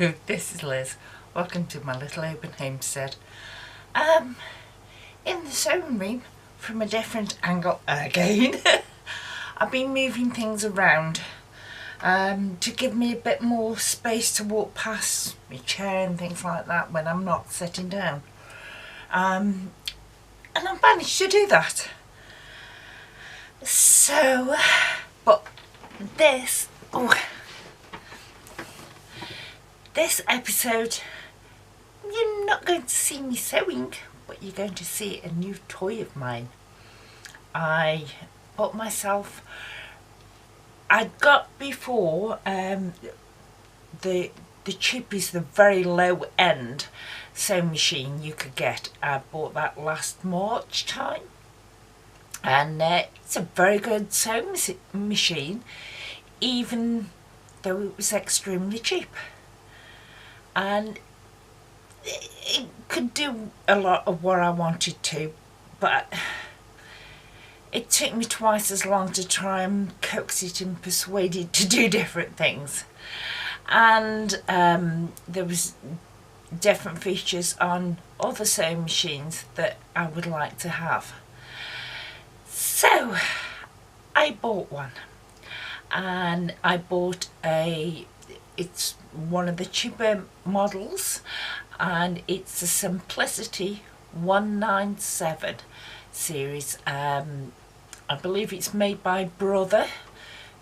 Hello, this is Liz. Welcome to my little open homestead. In the sewing room from a different angle again. I've been moving things around to give me a bit more space to walk past my chair and things like that when I'm not sitting down. And I've managed to do that. So, but this episode, you're not going to see me sewing, but you're going to see a new toy of mine. I bought myself, I got before the cheapest, the very low end sewing machine you could get. I bought that last March time, and it's a very good sewing machine, even though it was extremely cheap. And it could do a lot of what I wanted to, but it took me twice as long to try and coax it and persuade it to do different things. And there was different features on other sewing machines that I would like to have. So I bought one, and I bought it's one of the cheaper models, and it's the Simplicity 197 series. I believe it's made by Brother,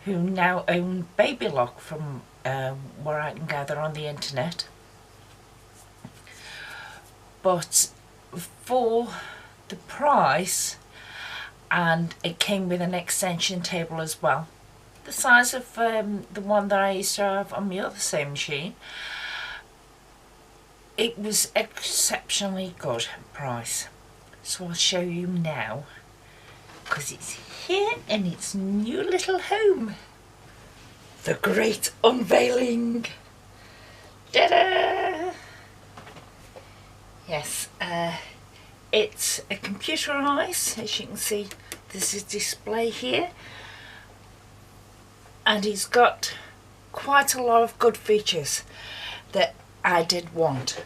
who now own Baby Lock from what I can gather on the internet. But for the price, and it came with an extension table as well, the size of the one that I used to have on my other sewing machine, it was exceptionally good price. So I'll show you now, because it's here in its new little home. The great unveiling. Ta-da! Yes, it's a computerised, as you can see. There's a display here, and it's got quite a lot of good features that I did want.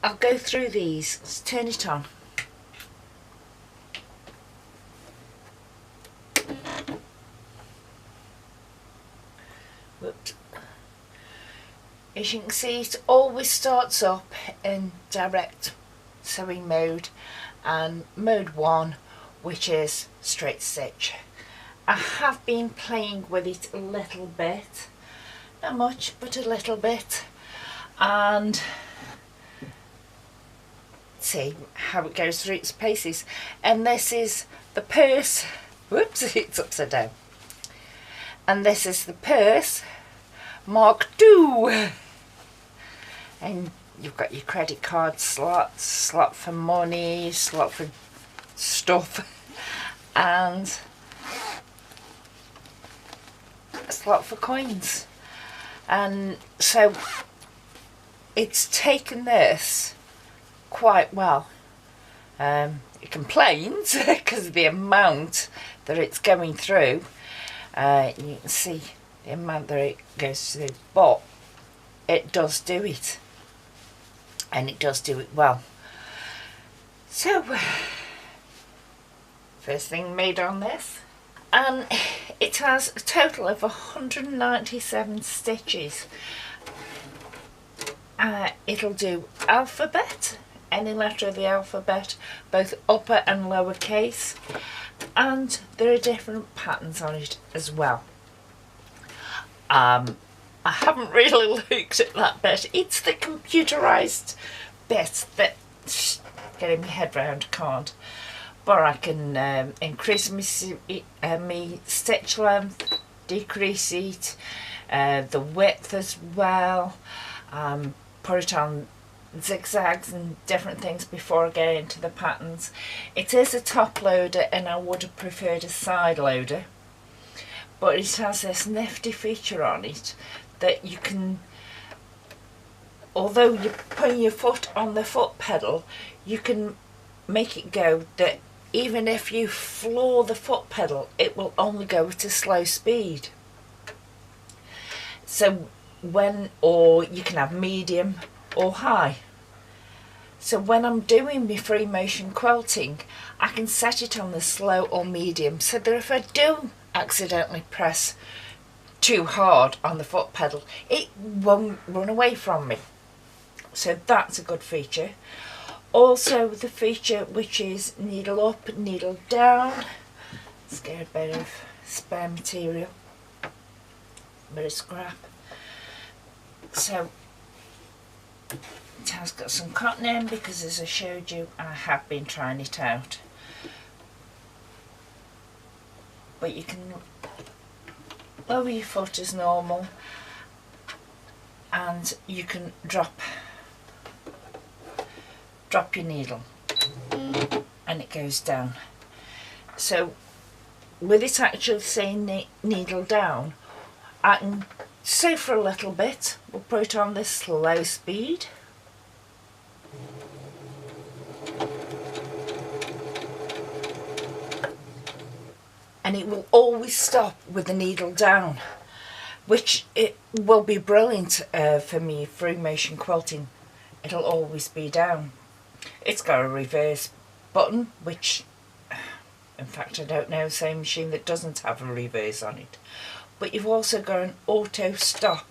I'll go through these. Let's turn it on. Whoops. As you can see, it always starts up in direct sewing mode, and mode 1, which is straight stitch. I have been playing with it a little bit, not much, but a little bit, and see how it goes through its paces. And this is the purse. Whoops, it's upside down. And this is the purse Mark II. And you've got your credit card slot, slot for money, slot for stuff, and a slot for coins. And so it's taken this quite well. It complains because of the amount that it's going through. You can see the amount that it goes through, but it does do it, and it does do it well. So first thing made on this, and it has a total of 197 stitches. It'll do alphabet, any letter of the alphabet, both upper and lower case, and there are different patterns on it as well. I haven't really looked at that bit. It's the computerised bit that getting my head round can't. But I can increase my stitch length, decrease it, the width as well, put it on zigzags and different things before I get into the patterns. It is a top loader, and I would have preferred a side loader, but it has this nifty feature on it that you can, although you're putting your foot on the foot pedal, you can make it go that even if you floor the foot pedal, it will only go at a slow speed. So or you can have medium or high. So when I'm doing my free motion quilting, I can set it on the slow or medium, so that if I do accidentally press too hard on the foot pedal, it won't run away from me. So that's a good feature. Also the feature which is needle up, needle down. Let's get a bit of spare material, a bit of scrap. So it has got some cotton in, because as I showed you, I have been trying it out. But you can lower your foot as normal, and you can drop your needle and it goes down. So with it actually saying needle down, I can sew for a little bit. We'll put it on this slow speed. And it will always stop with the needle down, which it will be brilliant for me free motion quilting. It'll always be down. It's got a reverse button, which in fact I don't know, same machine that doesn't have a reverse on it. But you've also got an auto stop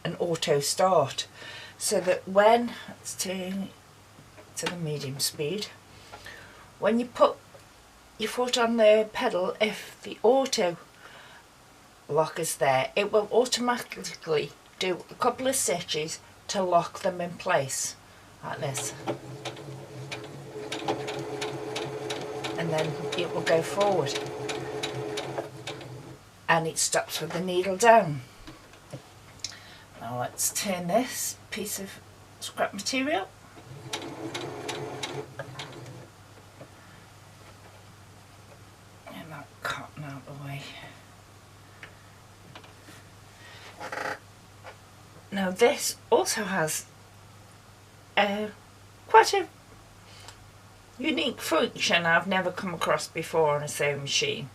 and auto start, so that when, let's turn to the medium speed, when you put your foot on the pedal, if the auto lock is there, it will automatically do a couple of stitches to lock them in place, like this. And then it will go forward. And it stops with the needle down. Now let's turn this piece of scrap material. Cotton out the way. Now this also has quite a unique function I've never come across before on a sewing machine.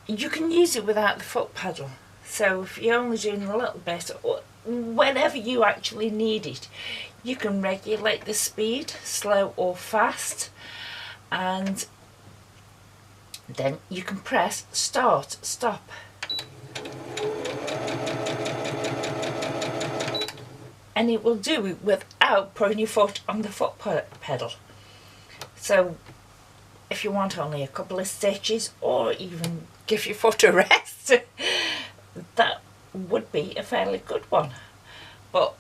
You can use it without the foot pedal, so if you're only doing a little bit, or whenever you actually need it, you can regulate the speed, slow or fast, and then you can press start, stop. And it will do it without putting your foot on the foot pedal. So if you want only a couple of stitches, or even give your foot a rest, that would be a fairly good one. But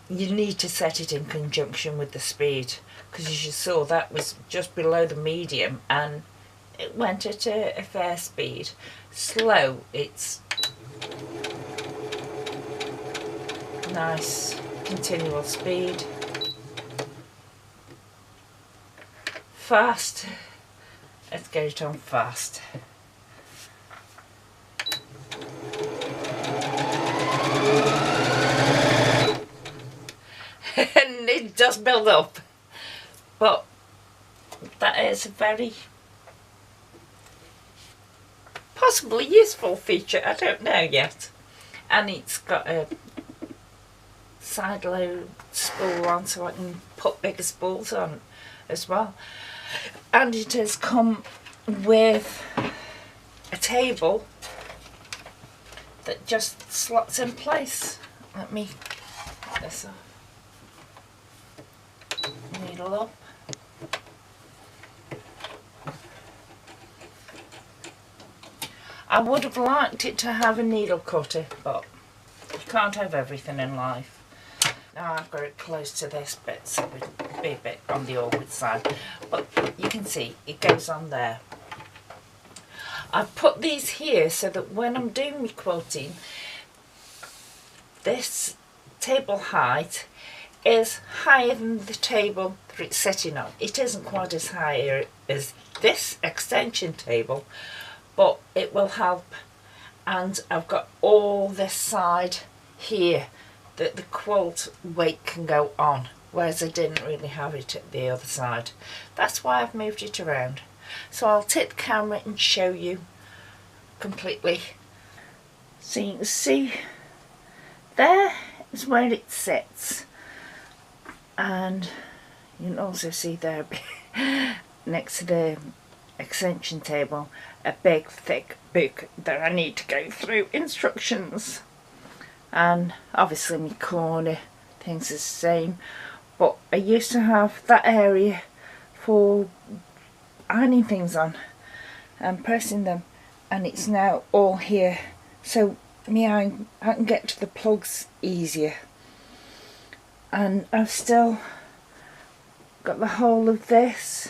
you need to set it in conjunction with the speed, because as you saw, that was just below the medium and it went at a fair speed. Slow, it's nice continual speed. Fast, let's get it on fast. And it does build up, but that is a very possibly useful feature, I don't know yet. And it's got a side load spool on, so I can put bigger spools on as well. And it has come with a table that just slots in place. Let me get this off. Needle up. I would have liked it to have a needle cutter, but you can't have everything in life. Now I've got it close to this bit, so it'll be a bit on the awkward side. But you can see it goes on there. I've put these here so that when I'm doing my quilting, this table height is higher than the table that it's sitting on. It isn't quite as high as this extension table, but it will help. And I've got all this side here that the quilt weight can go on, whereas I didn't really have it at the other side. That's why I've moved it around. So I'll take the camera and show you completely. So you can see there is where it sits, and you can also see there next to the extension table a big thick book that I need to go through instructions, and obviously my corner things are the same, but I used to have that area for ironing things on and pressing them, and it's now all here, so I can get to the plugs easier. And I've still got the whole of this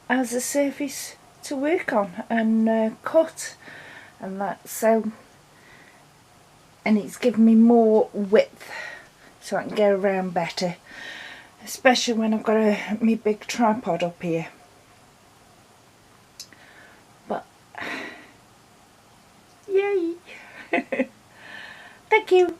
as a surface to work on and cut and that, so, and it's given me more width so I can get around better, especially when I've got my big tripod up here. But yay! Thank you.